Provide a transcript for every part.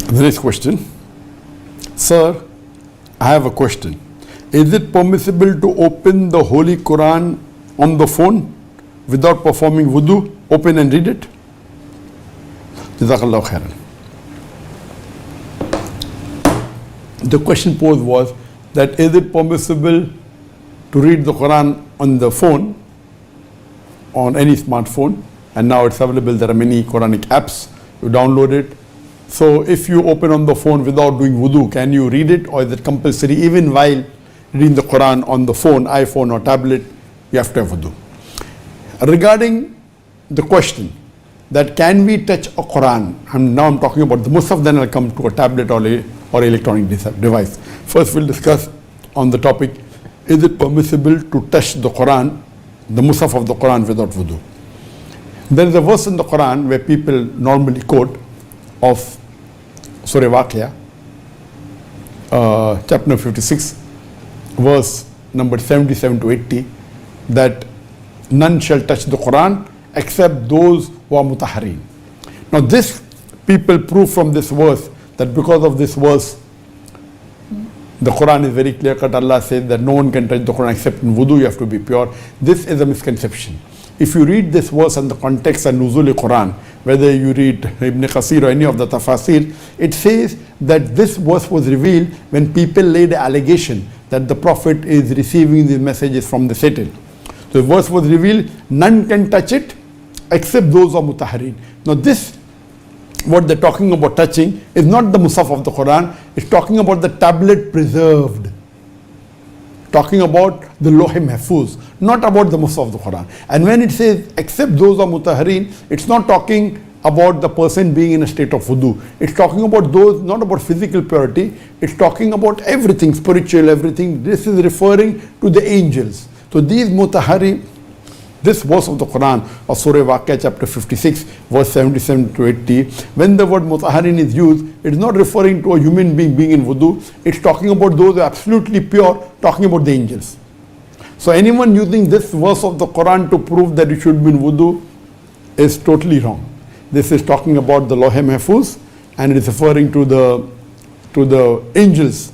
The next question. Sir, I have a question. Is it permissible to open the Holy Quran on the phone without performing wudu? Open and read it? Jazakallahu khairan. The question posed was that is it permissible to read the Quran on the phone, on any smartphone, and now it's available, there are many Quranic apps, you download it. So if you open on the phone without doing wudu, can you read it, or is it compulsory even while reading the Quran on the phone, iPhone or tablet, you have to have wudu? Regarding the question that can we touch a Quran, and now I'm talking about the Mus'haf, then I'll come to a tablet or electronic device. First we'll discuss on the topic, is it permissible to touch the Quran, the Mus'haf of the Quran without wudu? There is a verse in the Quran where people normally quote of Surah Baghair, chapter 56, verse number 77 to 80, that none shall touch the Quran except those who are mutahhareen. Now this, people prove from this verse that because of this verse, the Quran is very clear cut. Allah says that no one can touch the Quran except in wudu, you have to be pure. This is a misconception. If you read this verse in the context of Nuzul Quran, whether you read Ibn Qasir or any of the tafasir, it says that this verse was revealed when people laid an allegation that the Prophet is receiving these messages from the Satan. So the verse was revealed, none can touch it except those who are mutahhareen. Now this, what they're talking about touching, is not the Mus'haf of the Quran, it's talking about the tablet preserved. Talking about the Lawh Mahfuz, not about the Mus'haf of the Quran. And when it says except those who are mutahhareen, it's not talking about the person being in a state of wudu. It's talking about those, not about physical purity, it's talking about everything, spiritual, everything. This is referring to the angels. So these mutahhareen, this verse of the Quran of Surah Baghair chapter 56 verse 77 to 80, when the word mutahhareen is used, it is not referring to a human being in wudu, it's talking about those who are absolutely pure, talking about the angels. So anyone using this verse of the Quran to prove that it should be in wudu is totally wrong. This is talking about the Lawh Mahfuz, and it is referring to the angels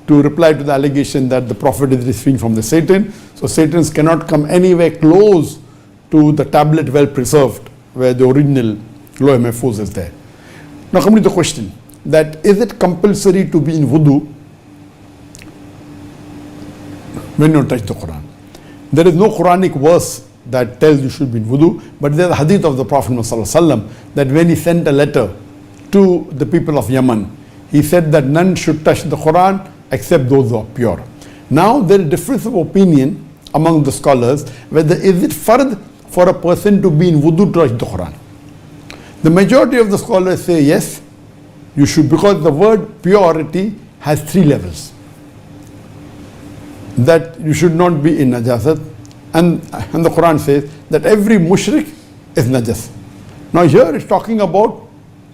to reply to the allegation that the Prophet is receiving from the Satan. So Satans cannot come anywhere close to the tablet well preserved where the original Lawh Mahfuz is there. Now coming to the question that is it compulsory to be in wudu when you touch the Quran? There is no Quranic verse that tells you should be in wudu, but there is a hadith of the Prophet ﷺ that when he sent a letter to the people of Yemen, he said that none should touch the Quran except those who are pure. Now there is difference of opinion among the scholars whether is it fard for a person to be in wudu to touch the Quran. The majority of the scholars say yes, you should, because the word purity has 3 levels. That you should not be in najasat, and the Quran says that every mushrik is najas. Now here it's talking about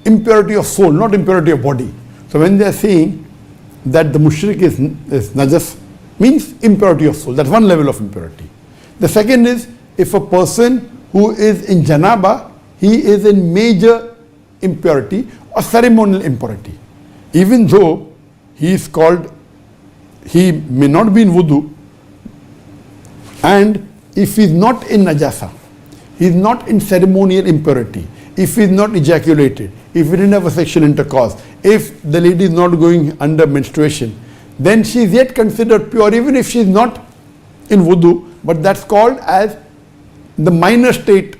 impurity of soul, not impurity of body. So when they are saying that the mushrik is najas, means impurity of soul. That's one level of impurity. The second is if a person who is in janaba, he is in major impurity or ceremonial impurity. Even though he is called, he may not be in wudu, and if he is not in najasa, he is not in ceremonial impurity, if he is not ejaculated, if he didn't have a sexual intercourse, if the lady is not going under menstruation, then she is yet considered pure even if she is not in wudu, but that's called as the minor state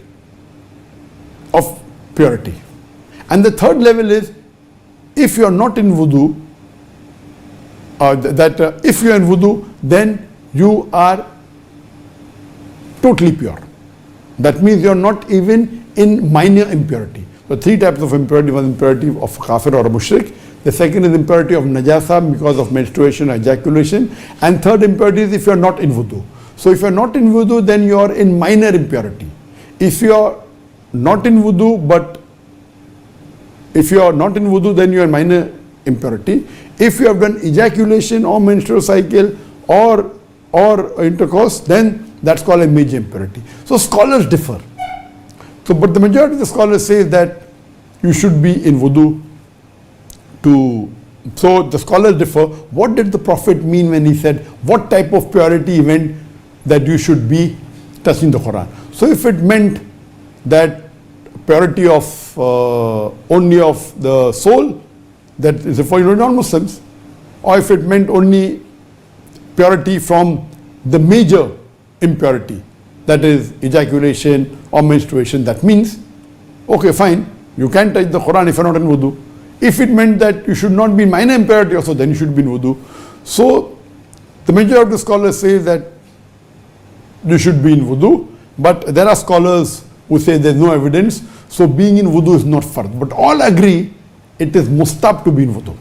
of purity. And the third level is if you are not in wudu, if you are in wudu, then you are totally pure. That means you are not even in minor impurity. So 3 types of impurity. One impurity of kafir or a mushrik. The second is impurity of najasa because of menstruation or ejaculation. And third impurity is if you are not in wudu. So if you are not in wudu, then you are in minor impurity. If you are not in wudu, then you are in minor impurity. If you have done ejaculation or menstrual cycle or intercourse, then that's called a major impurity. So scholars differ. So, but the majority of the scholars say that you should be in wudu So the scholars differ. What did the Prophet mean when he said what type of purity he meant that you should be touching the Quran? So if it meant that purity of only of the soul, that is for non-Muslims, or if it meant only purity from the major impurity, that is ejaculation or menstruation, that means, okay, fine, you can touch the Quran if you're not in wudu. If it meant that you should not be in minor impurity also, then you should be in wudu. So the majority of the scholars say that you should be in wudu, but there are scholars who say there's no evidence, so being in wudu is not farq. But all agree it is mustahab to be in wudu.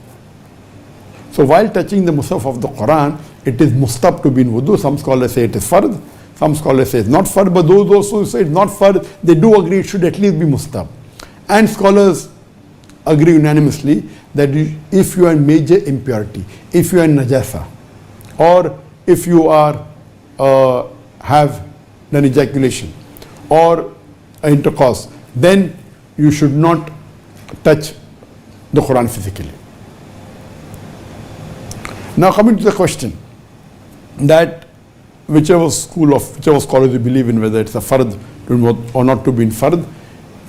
So while touching the Mus'haf of the Quran, it is mustahab to be in wudu. Some scholars say it is fard, some scholars say it's not fard, but those also who say it's not fard, they do agree it should at least be mustahab. And scholars agree unanimously that if you are in major impurity, if you are in najasa, or if you are have done ejaculation or intercourse, then you should not touch the Quran physically. Now coming to the question that whichever scholar you believe in, whether it's a fard or not to be in fard,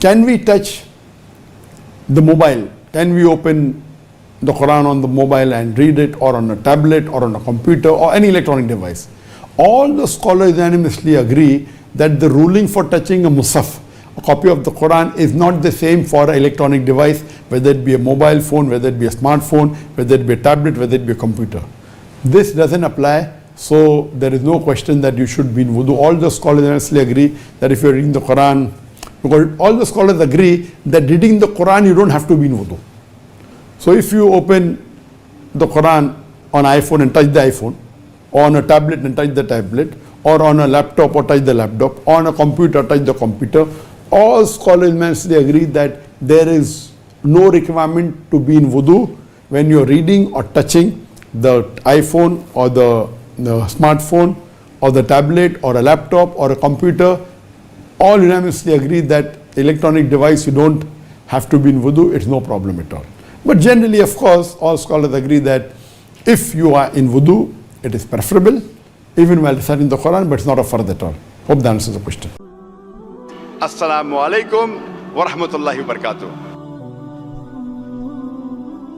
can we touch the mobile? Can we open the Quran on the mobile and read it, or on a tablet or on a computer or any electronic device? All the scholars unanimously agree that the ruling for touching a Mus'haf, a copy of the Quran, is not the same for an electronic device, whether it be a mobile phone, whether it be a smartphone, whether it be a tablet, whether it be a computer. This doesn't apply, so there is no question that you should be in wudu. All the scholars unanimously agree that if you're reading the Quran, because all the scholars agree that reading the Quran you don't have to be in wudu. So if you open the Quran on iPhone and touch the iPhone, or on a tablet and touch the tablet, or on a laptop or touch the laptop, or on a computer touch the computer, all scholars unanimously agree that there is no requirement to be in wudu when you're reading or touching the iPhone or the smartphone or the tablet or a laptop or a computer. All unanimously agree that electronic device you don't have to be in wudu, it's no problem at all. But generally, of course, all scholars agree that if you are in wudu, it is preferable, even while reciting the Quran, but it's not a fard at all. Hope that answers the question. Assalamu alaikum wa rahmatullahi wa barakatuh.